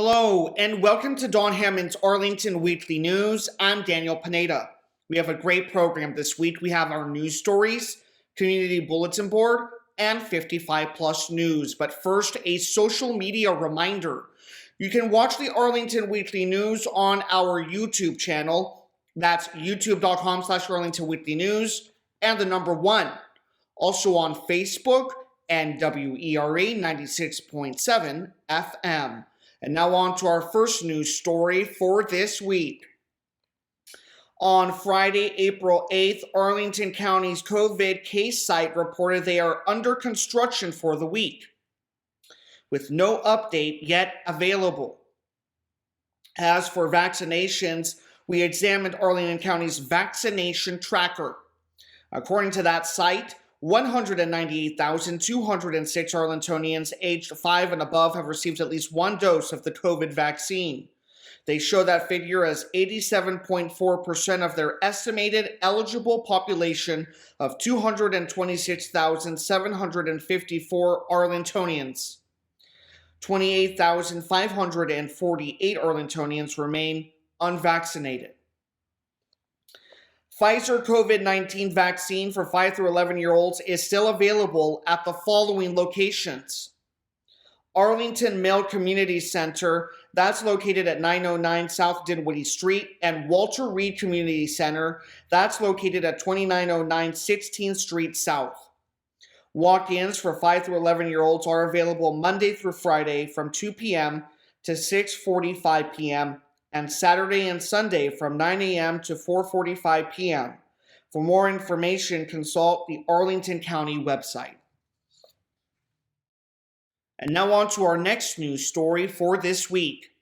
Hello, and welcome to Don Hammond's Arlington Weekly News. I'm Daniel Pineda. We have a great program this week. We have our news stories, community bulletin board, and 55 plus news. But first, a social media reminder. You can watch the Arlington Weekly News on our YouTube channel. That's youtube.com/Arlington Weekly News and the number 1. Also on Facebook and WERA 96.7 FM. And now on to our first news story for this week. On Friday, April 8th, Arlington County's COVID case site reported they are under construction for the week, with no update yet available. As for vaccinations, we examined Arlington County's vaccination tracker. According to that site, 198,206 Arlingtonians aged 5 and above have received at least one dose of the COVID vaccine. They show that figure as 87.4% of their estimated eligible population of 226,754 Arlingtonians. 28,548 Arlingtonians remain unvaccinated. Pfizer COVID-19 vaccine for 5 through 11-year-olds is still available at the following locations. Arlington Mill Community Center, that's located at 909 South Dinwiddie Street, and Walter Reed Community Center, that's located at 2909 16th Street South. Walk-ins for 5 through 11-year-olds are available Monday through Friday from 2 p.m. to 6:45 p.m. and Saturday and Sunday from 9 a.m. to 4:45 p.m. For more information, consult the Arlington County website. And now on to our next news story for this week.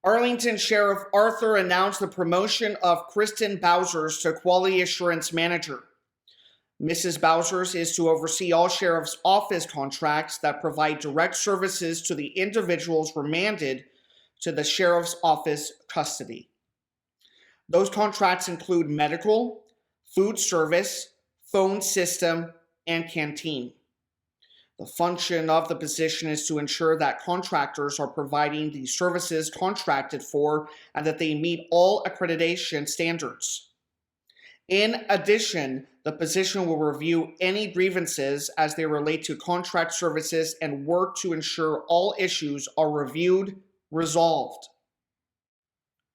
Arlington Sheriff Arthur announced the promotion of Kristen Bowsers to Quality Assurance Manager. Mrs. Bowsers is to oversee all Sheriff's Office contracts that provide direct services to the individuals remanded to the Sheriff's Office custody. Those contracts include medical, food service, phone system, and canteen. The function of the position is to ensure that contractors are providing the services contracted for and that they meet all accreditation standards. In addition, the position will review any grievances as they relate to contract services and work to ensure all issues are resolved.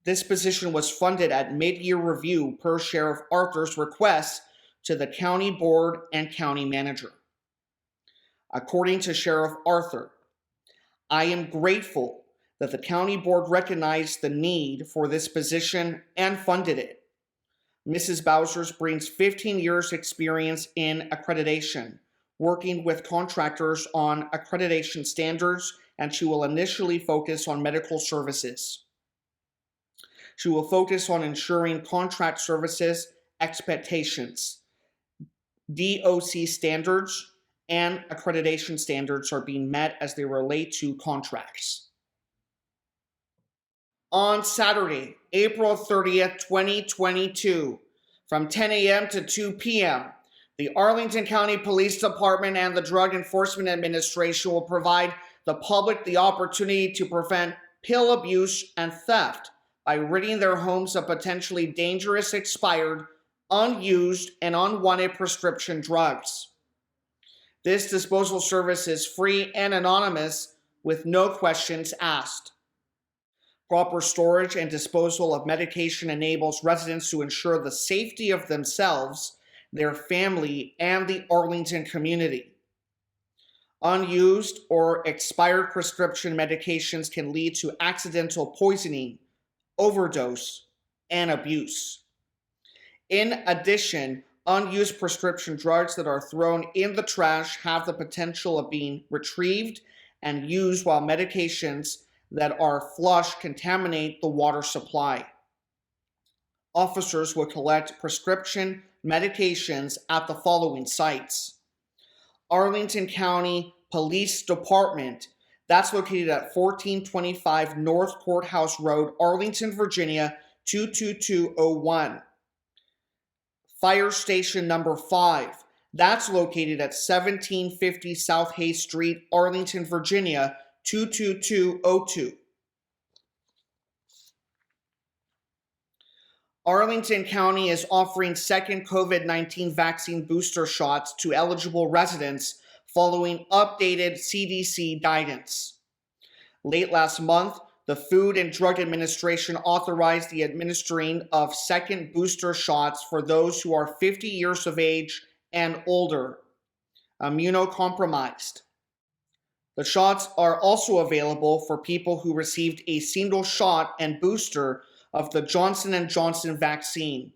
This position was funded at mid-year review per Sheriff Arthur's request to the county board and county manager. According to Sheriff Arthur, I am grateful that the county board recognized the need for this position and funded it. Mrs. Bowsers brings 15 years experience in accreditation, working with contractors on accreditation standards, and she will initially focus on medical services. She will focus on ensuring contract services expectations, DOC standards, and accreditation standards are being met as they relate to contracts. On Saturday, April 30th, 2022, from 10 a.m. to 2 p.m., the Arlington County Police Department and the Drug Enforcement Administration will provide the public the opportunity to prevent pill abuse and theft by ridding their homes of potentially dangerous, expired, unused, and unwanted prescription drugs. This disposal service is free and anonymous with no questions asked. Proper storage and disposal of medication enables residents to ensure the safety of themselves, their family, and the Arlington community. Unused or expired prescription medications can lead to accidental poisoning, overdose, and abuse. In addition, unused prescription drugs that are thrown in the trash have the potential of being retrieved and used, while medications that are flushed contaminate the water supply. Officers will collect prescription medications at the following sites: Arlington County Police Department, that's located at 1425 North Courthouse Road, Arlington, Virginia, 22201. Fire Station number 5, that's located at 1750 South Hay Street, Arlington, Virginia, 22202. Arlington County is offering second COVID-19 vaccine booster shots to eligible residents following updated CDC guidance. Late last month, the Food and Drug Administration authorized the administering of second booster shots for those who are 50 years of age and older, immunocompromised. The shots are also available for people who received a single shot and booster of the Johnson & Johnson vaccine.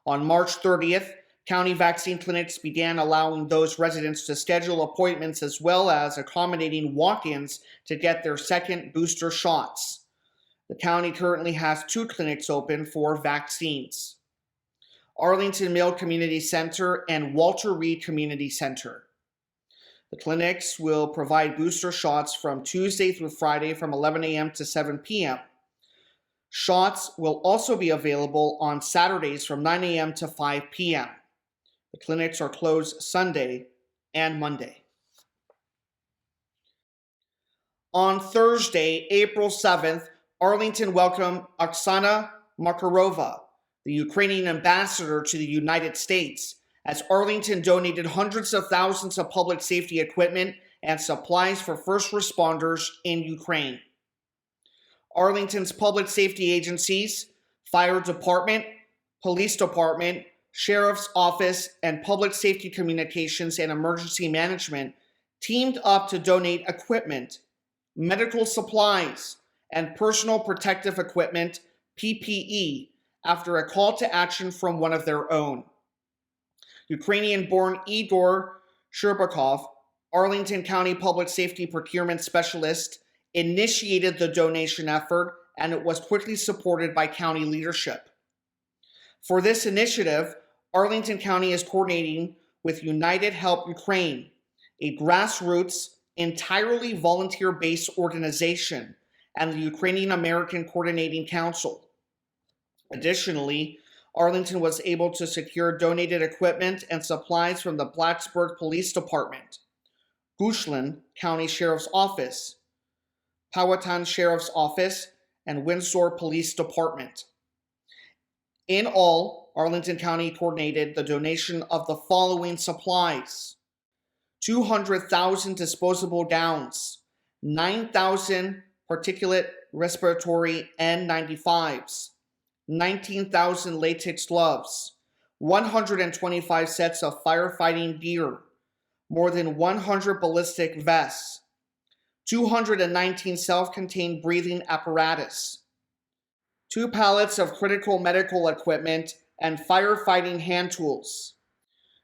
On March 30th, county vaccine clinics began allowing those residents to schedule appointments as well as accommodating walk-ins to get their second booster shots. The county currently has 2 clinics open for vaccines: Arlington Mill Community Center and Walter Reed Community Center. The clinics will provide booster shots from Tuesday through Friday from 11 a.m. to 7 p.m. Shots will also be available on Saturdays from 9 a.m. to 5 p.m. The clinics are closed Sunday and Monday. On Thursday, April 7th, Arlington welcomed Oksana Makarova, the Ukrainian ambassador to the United States, as Arlington donated hundreds of thousands of public safety equipment and supplies for first responders in Ukraine. Arlington's public safety agencies, fire department, police department, sheriff's office, and public safety communications and emergency management teamed up to donate equipment, medical supplies, and personal protective equipment, PPE, after a call to action from one of their own. Ukrainian-born Igor Sherbakov, Arlington County Public Safety Procurement Specialist, initiated the donation effort, and it was quickly supported by county leadership. For this initiative, Arlington County is coordinating with United Help Ukraine, a grassroots, entirely volunteer-based organization, and the Ukrainian American Coordinating Council. Additionally, Arlington was able to secure donated equipment and supplies from the Blacksburg Police Department, Goochland County Sheriff's Office, Powhatan Sheriff's Office, and Windsor Police Department. In all, Arlington County coordinated the donation of the following supplies: 200,000 disposable gowns, 9,000 particulate respiratory N95s, 19,000 latex gloves, 125 sets of firefighting gear, more than 100 ballistic vests, 219 self-contained breathing apparatus, 2 pallets of critical medical equipment, and firefighting hand tools.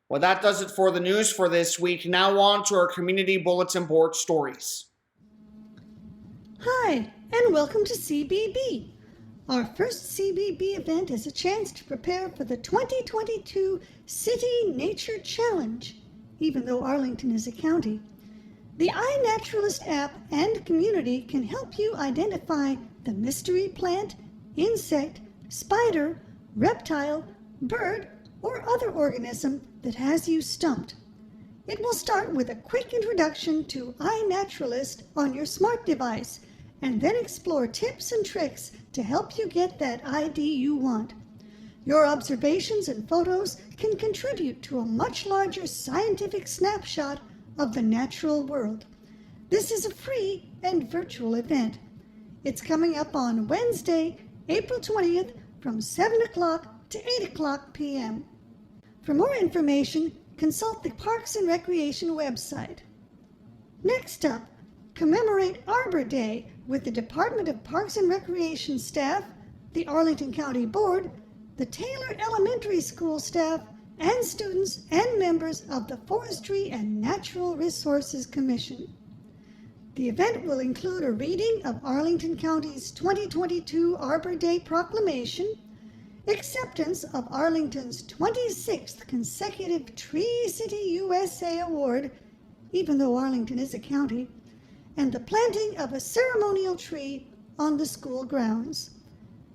Well, that does it for the news for this week. Now on to our community bulletin board stories. Hi, and welcome to CBB. Our first CBB event is a chance to prepare for the 2022 City Nature Challenge, even though Arlington is a county. The iNaturalist app and community can help you identify the mystery plant, insect, spider, reptile, bird, or other organism that has you stumped. It will start with a quick introduction to iNaturalist on your smart device, and then explore tips and tricks to help you get that ID you want. Your observations and photos can contribute to a much larger scientific snapshot of the natural world. This is a free and virtual event. It's coming up on Wednesday, April 20th from 7 o'clock to 8 o'clock p.m. For more information, consult the Parks and Recreation website. Next up, commemorate Arbor Day with the Department of Parks and Recreation staff, the Arlington County Board, the Taylor Elementary School staff, and students and members of the Forestry and Natural Resources Commission. The event will include a reading of Arlington County's 2022 Arbor Day proclamation, acceptance of Arlington's 26th consecutive Tree City USA Award, even though Arlington is a county, and the planting of a ceremonial tree on the school grounds.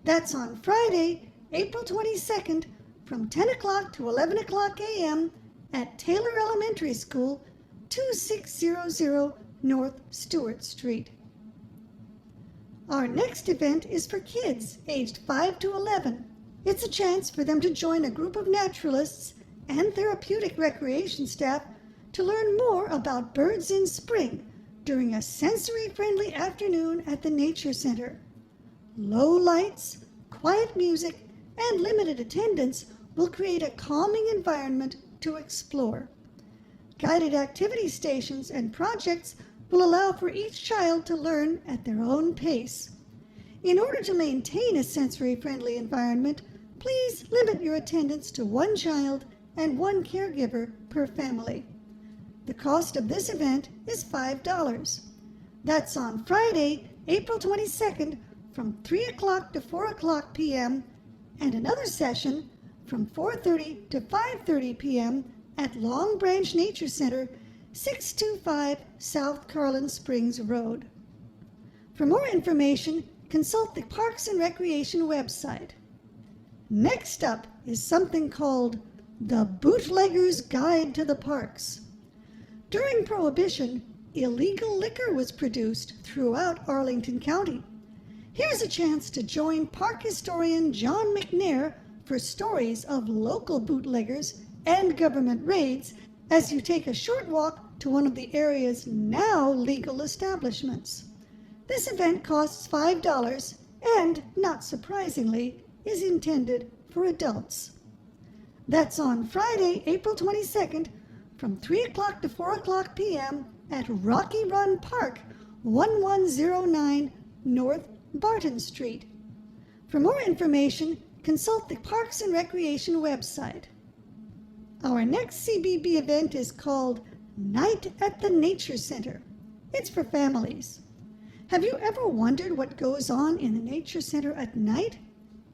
That's on Friday, April 22nd, from 10 o'clock to 11 o'clock a.m. at Taylor Elementary School, 2600 North Stewart Street. Our next event is for kids aged 5 to 11. It's a chance for them to join a group of naturalists and therapeutic recreation staff to learn more about birds in spring during a sensory-friendly afternoon at the Nature Center. Low lights, quiet music, and limited attendance will create a calming environment to explore. Guided activity stations and projects will allow for each child to learn at their own pace. In order to maintain a sensory-friendly environment, please limit your attendance to one child and one caregiver per family. The cost of this event is $5. That's on Friday, April 22nd from 3 o'clock to 4 o'clock p.m. and another session from 4:30 to 5:30 p.m. at Long Branch Nature Center, 625 South Carlin Springs Road. For more information, consult the Parks and Recreation website. Next up is something called the Bootleggers' Guide to the Parks. During Prohibition, illegal liquor was produced throughout Arlington County. Here's a chance to join park historian John McNair for stories of local bootleggers and government raids as you take a short walk to one of the area's now legal establishments. This event costs $5 and, not surprisingly, is intended for adults. That's on Friday, April 22nd from 3 o'clock to 4 o'clock p.m. at Rocky Run Park, 1109 North Barton Street. For more information, consult the Parks and Recreation website. Our next CBB event is called Night at the Nature Center. It's for families. Have you ever wondered what goes on in the Nature Center at night?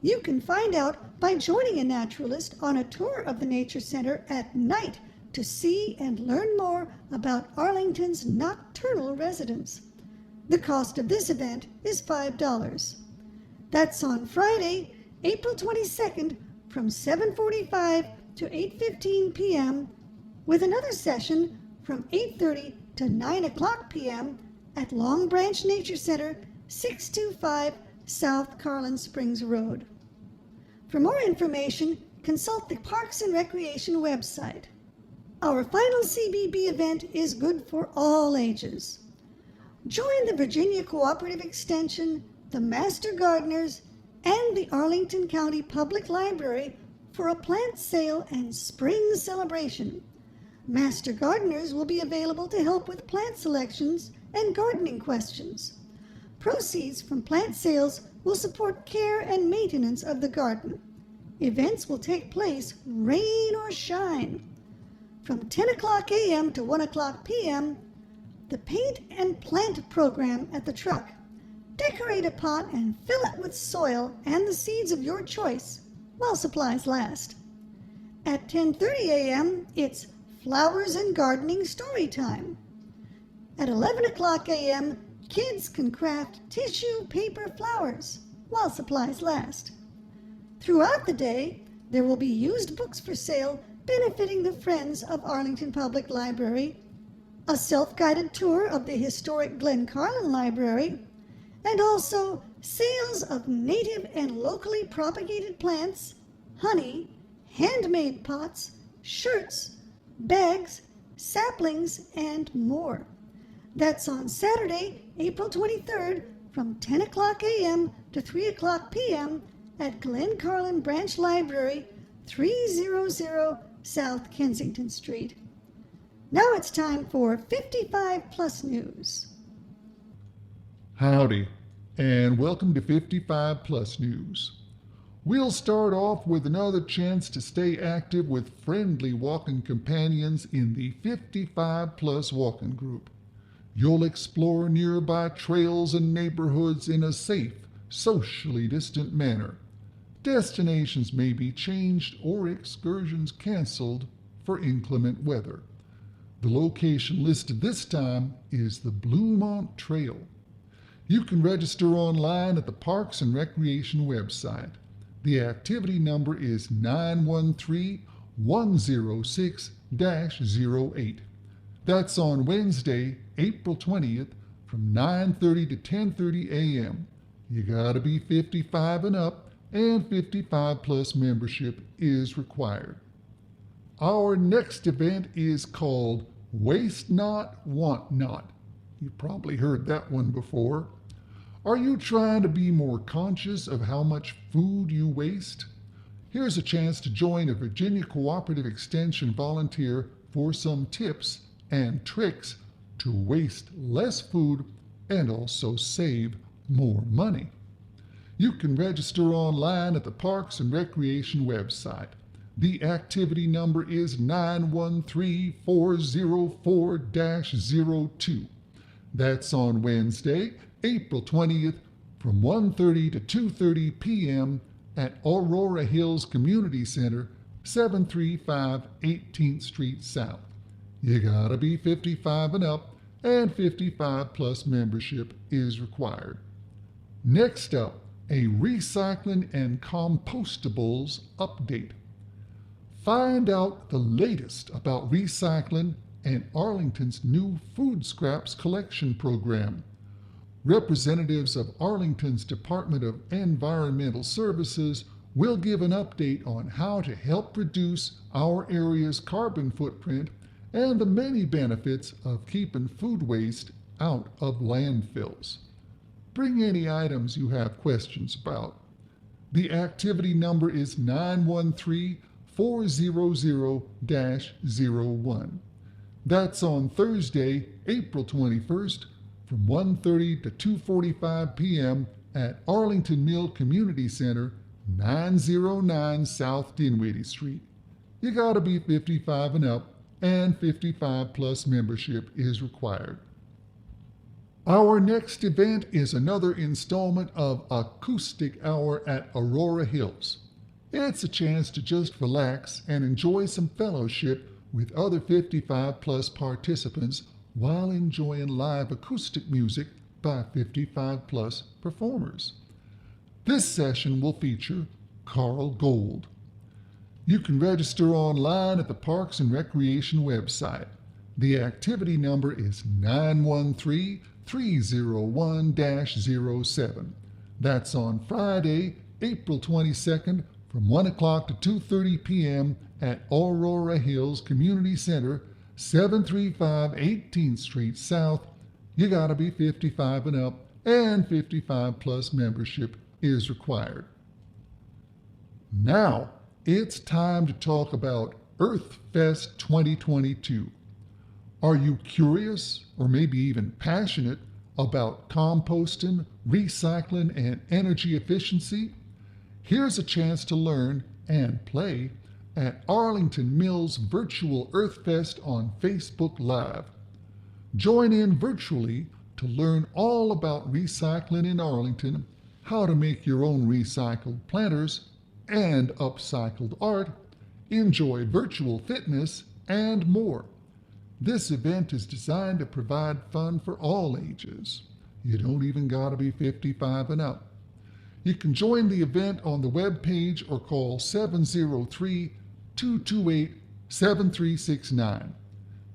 You can find out by joining a naturalist on a tour of the Nature Center at night to see and learn more about Arlington's nocturnal residents. The cost of this event is $5. That's on Friday, April 22nd from 7:45 to 8:15 p.m. with another session from 8:30 to 9 o'clock p.m. at Long Branch Nature Center, 625 South Carlin Springs Road. For more information, consult the Parks and Recreation website. Our final CBB event is good for all ages. Join the Virginia Cooperative Extension, the Master Gardeners, and the Arlington County Public Library for a plant sale and spring celebration. Master Gardeners will be available to help with plant selections and gardening questions. Proceeds from plant sales will support care and maintenance of the garden. Events will take place rain or shine. From 10 o'clock a.m. to 1 o'clock p.m., the Paint and Plant program at the truck. Decorate a pot and fill it with soil and the seeds of your choice while supplies last. At 10:30 a.m., it's Flowers and Gardening Story Time. At 11 o'clock a.m., kids can craft tissue paper flowers while supplies last. Throughout the day, there will be used books for sale benefiting the Friends of Arlington Public Library, a self-guided tour of the historic Glen Carlin Library, and also sales of native and locally propagated plants, honey, handmade pots, shirts, bags, saplings, and more. That's on Saturday, April 23rd from 10 o'clock a.m. to 3 o'clock p.m. at Glen Carlin Branch Library, 300 South Kensington Street. Now it's time for 55 Plus News. Howdy, and welcome to 55 Plus News. We'll start off with another chance to stay active with friendly walking companions in the 55 Plus walking group. You'll explore nearby trails and neighborhoods in a safe, socially distant manner. Destinations may be changed or excursions canceled for inclement weather. The location listed this time is the Bluemont Trail. You can register online at the Parks and Recreation website. The activity number is 913-106-08. That's on Wednesday, April 20th from 9:30 to 10:30 a.m. You gotta be 55 and up and 55 plus membership is required. Our next event is called Waste Not, Want Not. You've probably heard that one before. Are you trying to be more conscious of how much food you waste? Here's a chance to join a Virginia Cooperative Extension volunteer for some tips and tricks to waste less food and also save more money. You can register online at the Parks and Recreation website. The activity number is 913404-02. That's on Wednesday, April 20th from 1:30 to 2:30 p.m. at Aurora Hills Community Center, 735 18th Street South. You gotta be 55 and up, and 55 plus membership is required. Next up, a Recycling and Compostables update. Find out the latest about recycling and Arlington's new food scraps collection program. Representatives of Arlington's Department of Environmental Services will give an update on how to help reduce our area's carbon footprint and the many benefits of keeping food waste out of landfills. Bring any items you have questions about. The activity number is 913400-01. That's on Thursday, April 21st from 1:30 to 2:45 p.m. at Arlington Mill Community Center, 909 South Dinwiddie Street. You gotta be 55 and up, and 55 plus membership is required. Our next event is another installment of Acoustic Hour at Aurora Hills. It's a chance to just relax and enjoy some fellowship with other 55 plus participants while enjoying live acoustic music by 55 plus performers. This session will feature Carl Gold. You can register online at the Parks and Recreation website. The activity number is 913301-07. That's on Friday, April 22nd from 1 o'clock to 2:30 p.m. at Aurora Hills Community Center, 735 18th Street South. You gotta be 55 and up, and 55 plus membership is required. Now, it's time to talk about Earth Fest 2022. Are you curious, or maybe even passionate, about composting, recycling, and energy efficiency? Here's a chance to learn and play at Arlington Mills Virtual Earth Fest on Facebook Live. Join in virtually to learn all about recycling in Arlington, how to make your own recycled planters and upcycled art, enjoy virtual fitness, and more. This event is designed to provide fun for all ages. You don't even gotta be 55 and up. You can join the event on the webpage or call 703-228-7369.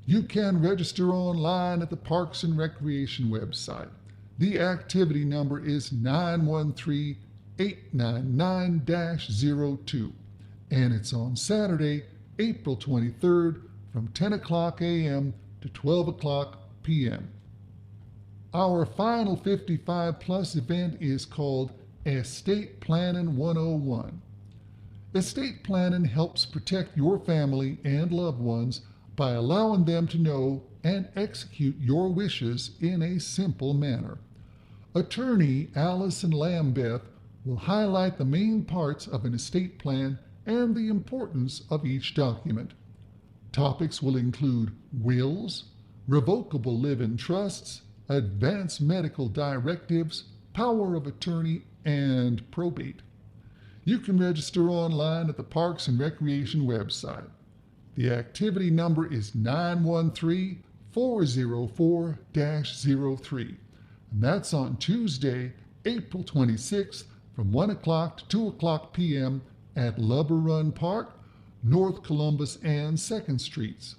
You can register online at the Parks and Recreation website. The activity number is 913899-02, and it's on Saturday, April 23rd from 10 o'clock a.m. to 12 o'clock p.m. Our final 55 plus event is called Estate Planning 101. Estate planning helps protect your family and loved ones by allowing them to know and execute your wishes in a simple manner. Attorney Allison Lambeth will highlight the main parts of an estate plan and the importance of each document. Topics will include wills, revocable live-in trusts, advanced medical directives, power of attorney, and probate. You can register online at the Parks and Recreation website. The activity number is 913404-03, and that's on Tuesday, April 26th from 1 o'clock to 2 o'clock p.m. at Lubber Run Park, North Columbus and 2nd Streets.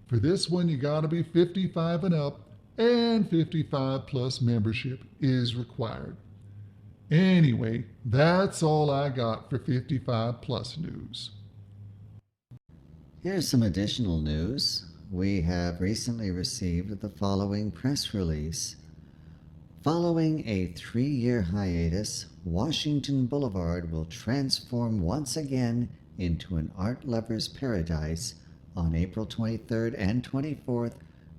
For this one, you gotta be 55 and up, and 55 plus membership is required. Anyway, that's all I got for 55 Plus News. Here's some additional news. We have recently received the following press release. Following a 3-year hiatus, Washington Boulevard will transform once again into an art lover's paradise on April 23rd and 24th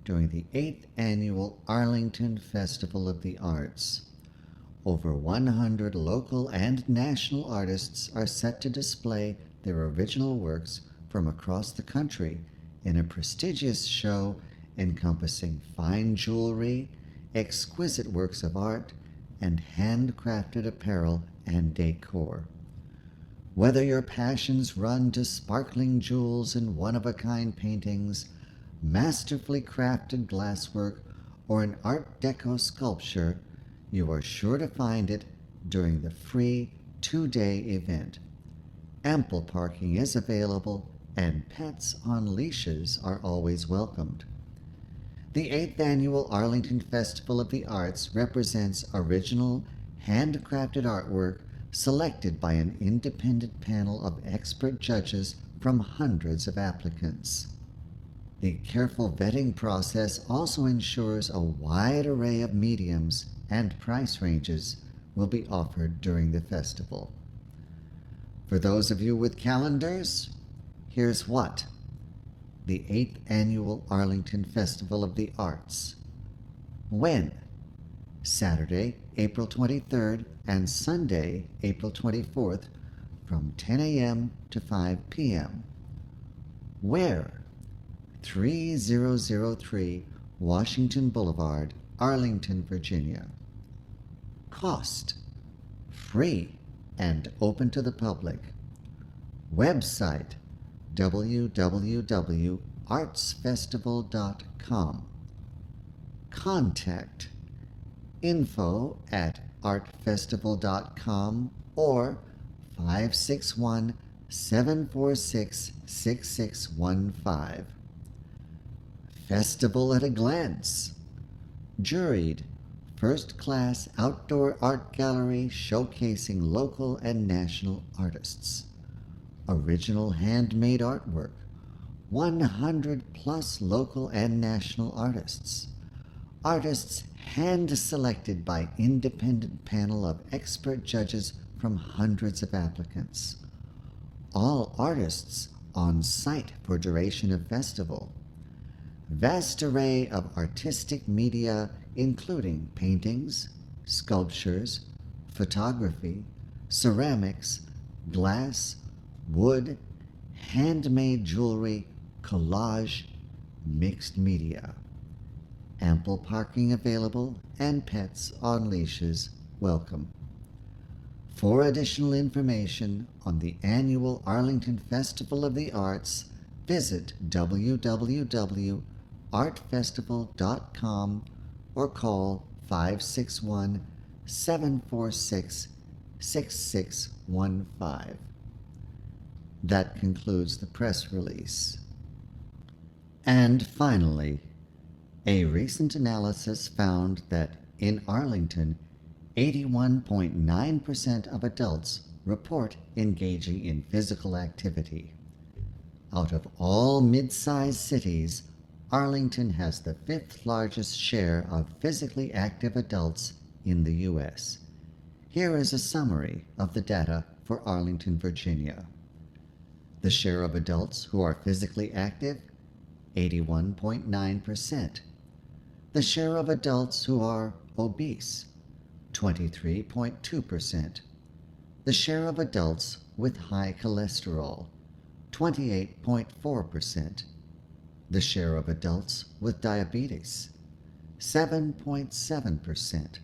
during the 8th annual Arlington Festival of the Arts. Over 100 local and national artists are set to display their original works from across the country in a prestigious show encompassing fine jewelry, exquisite works of art, and handcrafted apparel and decor. Whether your passions run to sparkling jewels and one-of-a-kind paintings, masterfully crafted glasswork, or an Art Deco sculpture, you are sure to find it during the free 2-day event. Ample parking is available, and pets on leashes are always welcomed. The 8th Annual Arlington Festival of the Arts represents original, handcrafted artwork selected by an independent panel of expert judges from hundreds of applicants. The careful vetting process also ensures a wide array of mediums and price ranges will be offered during the festival. For those of you with calendars, here's what. The 8th Annual Arlington Festival of the Arts. When? Saturday, April 23rd and Sunday, April 24th from 10 a.m. to 5 p.m. Where? 3003 Washington Boulevard, Arlington, Virginia. Cost? Free and open to the public. Website: www.artsfestival.com. Contact: info@artfestival.com or 561-746-6615. Festival at a glance. Juried: first-class outdoor art gallery showcasing local and national artists. Original handmade artwork. 100+ local and national artists. Artists hand-selected by independent panel of expert judges from hundreds of applicants. All artists on site for duration of festival. Vast array of artistic media including paintings, sculptures, photography, ceramics, glass, wood, handmade jewelry, collage, mixed media. Ample parking available and pets on leashes welcome. For additional information on the annual Arlington Festival of the Arts, visit www.artfestival.com or call 561-746-6615. That concludes the press release. And finally, a recent analysis found that in Arlington, 81.9% of adults report engaging in physical activity. Out of all mid-sized cities, Arlington has the 5th largest share of physically active adults in the U.S. Here is a summary of the data for Arlington, Virginia. The share of adults who are physically active, 81.9%. The share of adults who are obese, 23.2%. The share of adults with high cholesterol, 28.4%. The share of adults with diabetes, 7.7%.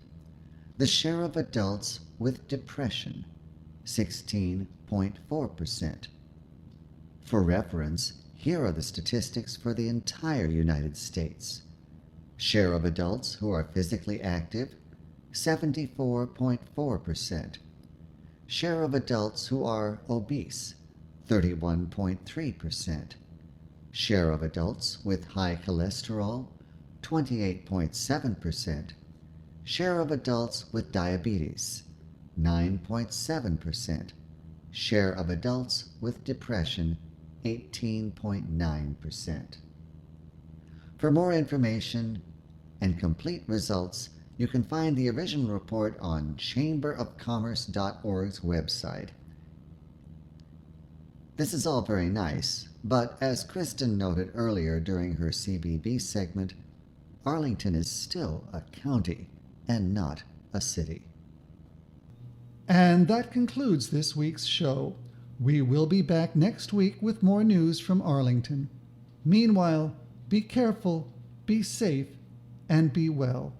The share of adults with depression, 16.4%. For reference, here are the statistics for the entire United States. Share of adults who are physically active, 74.4%. Share of adults who are obese, 31.3%. Share of adults with high cholesterol, 28.7%. Share of adults with diabetes, 9.7%. Share of adults with depression, 18.9%. For more information and complete results, you can find the original report on chamberofcommerce.org's website. This is all very nice, but as Kristen noted earlier during her CBB segment, Arlington is still a county and not a city. And that concludes this week's show. We will be back next week with more news from Arlington. Meanwhile, be careful, be safe, and be well.